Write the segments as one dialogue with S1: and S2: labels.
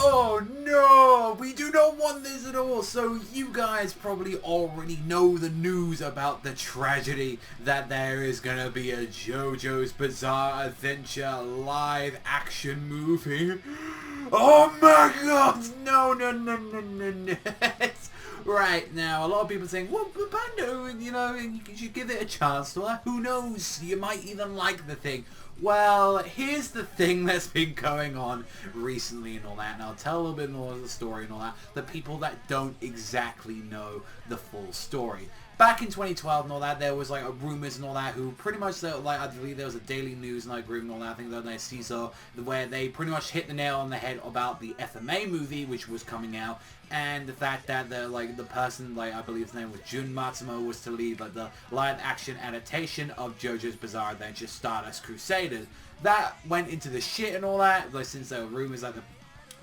S1: Oh no, we do not want this at all. So you guys probably already know the news about the tragedy that there is going to be a JoJo's Bizarre Adventure live action movie. Oh my god, no. Right, now a lot of people are saying, well, Panda, you know, you should give it a chance. Well, who knows, you might even like the thing. Well, here's the thing that's been going on recently and all that, and I'll tell a little bit more of the story and all that, the people that don't exactly know the full story. Back in 2012 and all that, there was like rumors and all that, who pretty much, like, I believe there was a Daily News and group and all that, I think that they see so, where they pretty much hit the nail on the head about the FMA movie, which was coming out, and the fact that the person, like, I believe his name was Jun Matsumo, was to lead like the live action adaptation of JoJo's Bizarre Adventure Stardust Crusaders. That went into the shit and all that, like, since there were rumors that the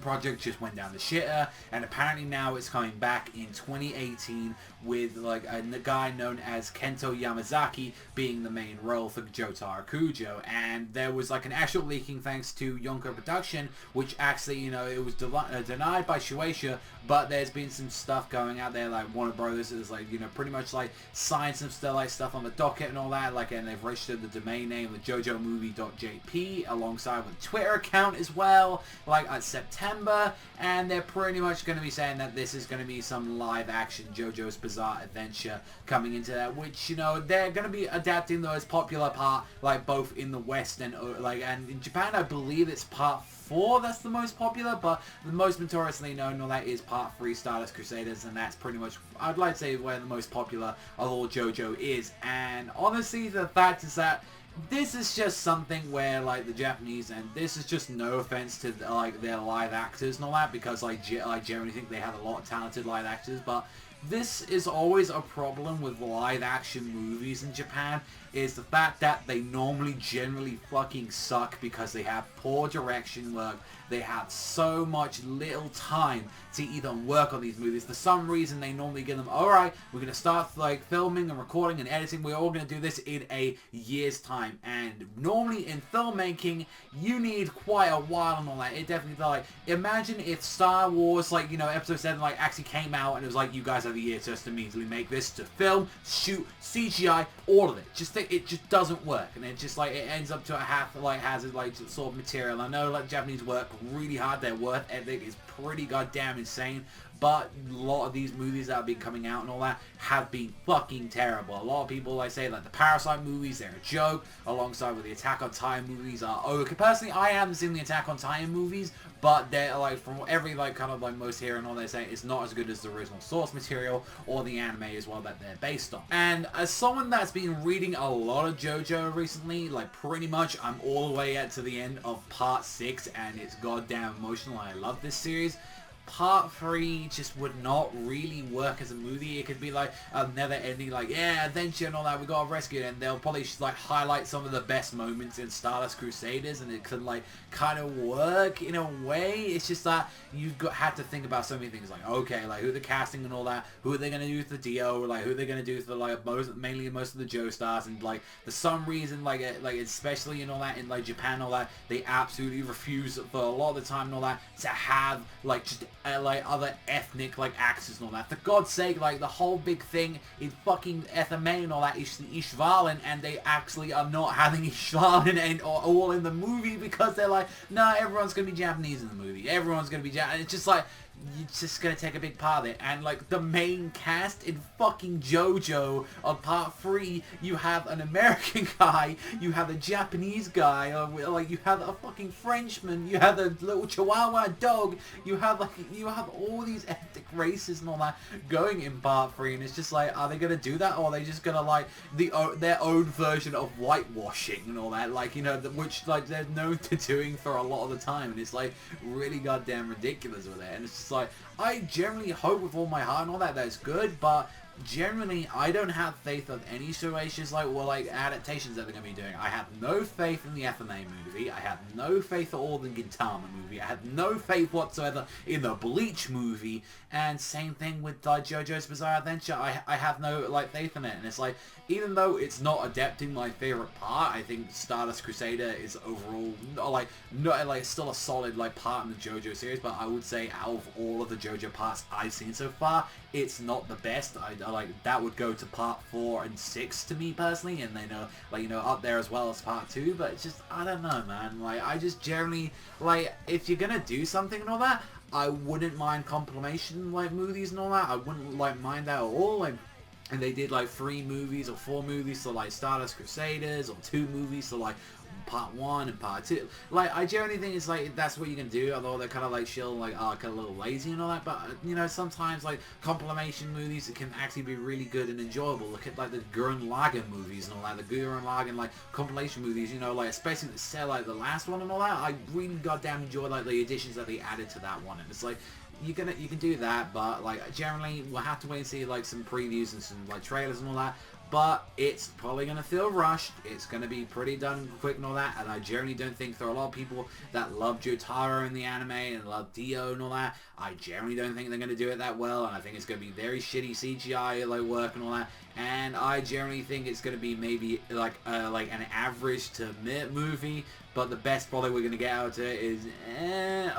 S1: project just went down the shitter, and apparently now it's coming back in 2018 with like a guy known as Kento Yamazaki being the main role for Jotaro Kujo. And there was like an actual leaking thanks to Yonko Production, which actually, you know, it was denied by Shueisha, but there's been some stuff going out there, like Warner Brothers is like, you know, pretty much like signed some stuff on the docket and all that, like, and they've registered the domain name of JoJoMovie.jp alongside with a Twitter account as well, like at September, and they're pretty much going to be saying that this is going to be some live action JoJo's Bizarre Adventure coming into that, which, you know, they're going to be adapting those popular part, like both in the West and like, and in Japan I believe it's part 4 that's the most popular, but the most notoriously known and all that is part 3 Stardust Crusaders, and that's pretty much, I'd like to say, where the most popular of all JoJo is. And honestly, the fact is that this is just something where, like, the Japanese, and this is just no offense to, like, their live actors and all that, because I generally think they have a lot of talented live actors, but this is always a problem with live action movies in Japan, is the fact that they normally generally fucking suck because they have poor direction work. They have so much little time to even work on these movies. For some reason, they normally give them, alright, we're going to start like filming and recording and editing. We're all going to do this in a year's time. And normally in filmmaking, you need quite a while and all that. It definitely, like, imagine if Star Wars, like, you know, episode 7, like, actually came out and it was like, you guys have a year just to immediately make this, to film, shoot, CGI, all of it. Just think it just doesn't work. And it just, like, it ends up to a half, like, hazard, like, sort of material. I know, like, Japanese work really hard. Their work ethic is pretty goddamn insane, but a lot of these movies that have been coming out and all that have been fucking terrible. A lot of people, like, say, like, the Parasite movies, they're a joke, alongside with the Attack on Titan movies are okay. Personally, I haven't seen the Attack on Titan movies, but they're, like, from every, like, kind of, like, most here and all, they say it's not as good as the original source material or the anime as well that they're based on. And as someone that's been reading a lot of JoJo recently, like, pretty much I'm all the way at to the end of part 6, and it's goddamn emotional. I love this series. Part 3 just would not really work as a movie. It could be like a never-ending, like, yeah, adventure and all that, we got rescued, and they'll probably just, like, highlight some of the best moments in Stardust Crusaders, and it could, like, kind of work in a way. It's just that you've had to think about so many things, like, okay, like, who the casting and all that, who are they going to do for the Dio, like, who are they going to do for, like, mainly most of the Joestars, and, like, for some reason, like, especially in all that, in, like, Japan and all that, they absolutely refuse for a lot of the time and all that to have, like, just like other ethnic, like, actors and all that. For God's sake, like, the whole big thing in fucking FMA and all that is the Ishvalan, and they actually are not having Ishvalan and all in the movie because they're like, no, everyone's gonna be Japanese in the movie. Everyone's gonna be Japanese. It's just like, it's just gonna take a big part of it. And, like, the main cast in fucking JoJo on part 3, you have an American guy, you have a Japanese guy, like, you have a fucking Frenchman, you have a little Chihuahua dog, you have, like, you have all these ethnic races and all that going in part 3, and it's just like, are they gonna do that, or are they just gonna, like, their own version of whitewashing and all that, like, you know, which, like, they're known to doing for a lot of the time, and it's, like, really goddamn ridiculous with it. And it's just like, I generally hope with all my heart and all that that it's good, but generally, I don't have faith of any Shueisha's adaptations that they're going to be doing. I have no faith in the FMA movie. I have no faith at all in the Gintama movie. I have no faith whatsoever in the Bleach movie. And same thing with JoJo's Bizarre Adventure. I have no faith in it. And it's even though it's not adapting my favorite part, I think Stardust Crusader is overall still a solid part in the JoJo series. But I would say out of all of the JoJo parts I've seen so far, it's not the best. That would go to part 4 and 6 to me personally, and then up there as well as part 2. But it's just, I don't know, man. I just generally if you're gonna do something and all that, I wouldn't mind compilation movies and all that. I wouldn't mind that at all. And they did 3 movies or 4 movies, so Stardust Crusaders, or 2 movies, so part 1 and part 2. I generally think it's that's what you can do, although they're kind of chill, kind of a little lazy and all that. But sometimes compilation movies, it can actually be really good and enjoyable. Look at the Gurren Lagann movies and all that, the Gurren Lagann compilation movies, especially the last one and all that. I really goddamn enjoy the additions that they added to that one. And it's you can do that, but generally we'll have to wait and see some previews and some trailers and all that. But it's probably going to feel rushed. It's going to be pretty done quick and all that. And I generally don't think there are a lot of people that love Jotaro in the anime and love Dio and all that. I generally don't think they're going to do it that well. And I think it's going to be very shitty CGI work and all that. And I generally think it's going to be maybe an average to mid movie. But the best probably we're going to get out of it is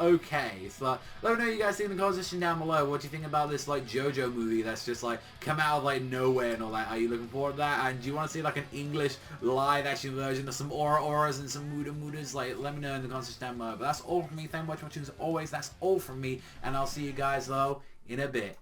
S1: okay. So let me know what you guys think in the comment section down below. What do you think about this JoJo movie that's just come out of nowhere and all that? Are you looking forward to that? And do you want to see an English live action version of some auras and some mudas? Let me know in the comment section down below. But that's all from me. Thank you much for watching. As always, that's all from me. And I'll see you guys though in a bit.